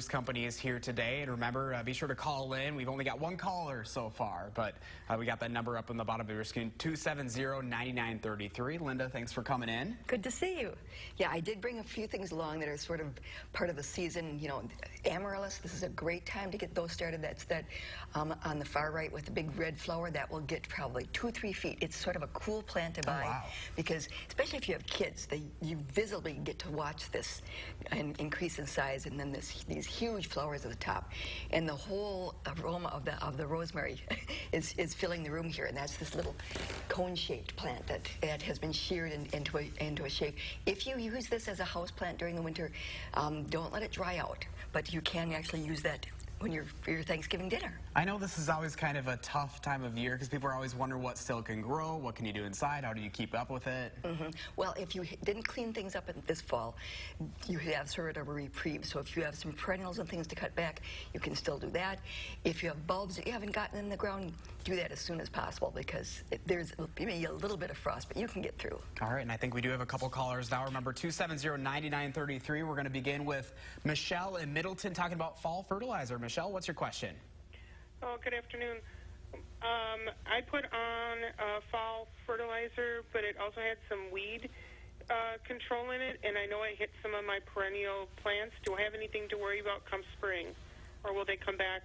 Company is here today, and remember, be sure to call in. We've only got one caller so far, but we got that number up on the bottom of your screen, 270-9933. Linda, thanks for coming in. Good to see you. Yeah, I did bring a few things along that are sort of part of the season. You know, amaryllis, this is a great time to get those started. That's that on the far right with the big red flower. That will get probably 2-3 feet. It's sort of a cool plant to buy because, especially if you have kids, you visibly get to watch this and increase in size, and then these huge flowers at the top, and the whole aroma of the rosemary is filling the room here. And that's this little cone-shaped plant that has been sheared into a shape. If you use this as a house plant during the winter, don't let it dry out, but you can actually use that for your Thanksgiving dinner. I know this is always kind of a tough time of year because people are always wondering what still can grow, what can you do inside, how do you keep up with it? Well, if you didn't clean things up this fall, you have sort of a reprieve. So if you have some perennials and things to cut back, you can still do that. If you have bulbs that you haven't gotten in the ground, do that as soon as possible because there's maybe a little bit of frost, but you can get through. All right, and I think we do have a couple callers now. Remember, 270-9933. We're going to begin with Michelle in Middleton talking about fall fertilizer. Michelle, what's your question? Oh, good afternoon. I put on fall fertilizer, but it also had some weed control in it, and I know I hit some of my perennial plants. Do I have anything to worry about come spring, or will they come back?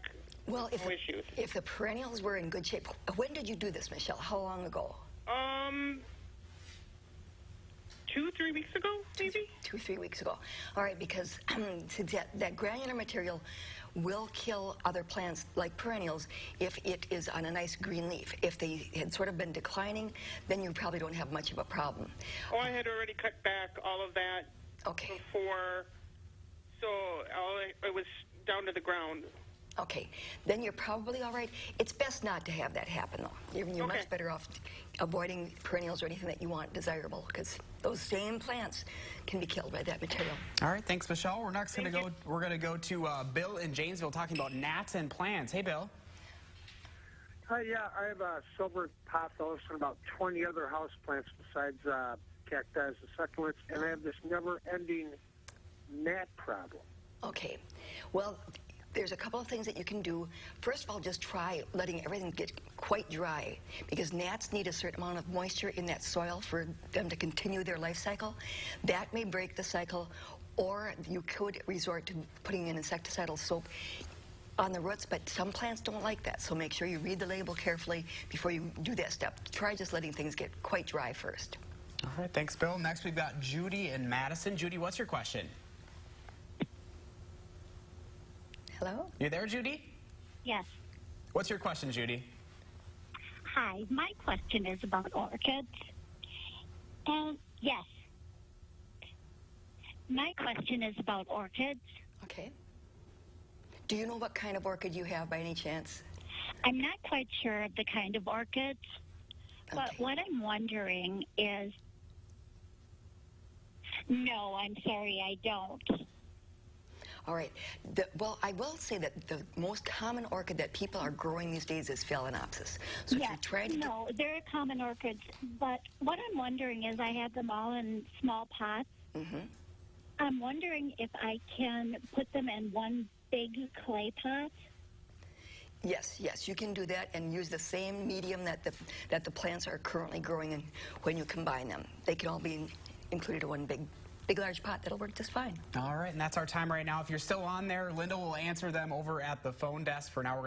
Well, if the perennials were in good shape, when did you do this, Michelle? How long ago? 2-3 weeks ago, maybe? 2-3 weeks ago. All right, because that granular material will kill other plants like perennials if it is on a nice green leaf. If they had sort of been declining, then you probably don't have much of a problem. Oh, I had already cut back all of that before, so it was down to the ground. Okay, then you're probably all right. It's best not to have that happen, though. You're much better off avoiding perennials or anything that you want desirable, because those same plants can be killed by that material. All right, thanks, Michelle. We're next going to go. We're going to go to Bill in Janesville talking about gnats and plants. Hey, Bill. Hi, yeah, I have a silver pothos and about 20 other house plants besides cacti, the succulents, and I have this never-ending gnat problem. Okay, well, there's a couple of things that you can do. First of all, just try letting everything get quite dry, because gnats need a certain amount of moisture in that soil for them to continue their life cycle. That may break the cycle, or you could resort to putting in insecticidal soap on the roots, but some plants don't like that, so make sure you read the label carefully before you do that step. Try just letting things get quite dry first. All right, thanks, Bill. Next, we've got Judy in Madison. Judy, what's your question? Hello? You there, Judy? Yes. What's your question, Judy? Hi, my question is about orchids. Yes. My question is about orchids. Okay. Do you know what kind of orchid you have by any chance? I'm not quite sure of the kind of orchids, but what I'm wondering is... No, I'm sorry, I don't. All right. Well, I will say that the most common orchid that people are growing these days is Phalaenopsis. So if you're trying to... No, they're common orchids, but what I'm wondering is I have them all in small pots. I'm wondering if I can put them in one big clay pot. Yes, you can do that and use the same medium that the plants are currently growing in when you combine them. They can all be included in one big large pot. That'll work just fine. All right, and that's our time right now. If you're still on there, Linda will answer them over at the phone desk. For now, we're going to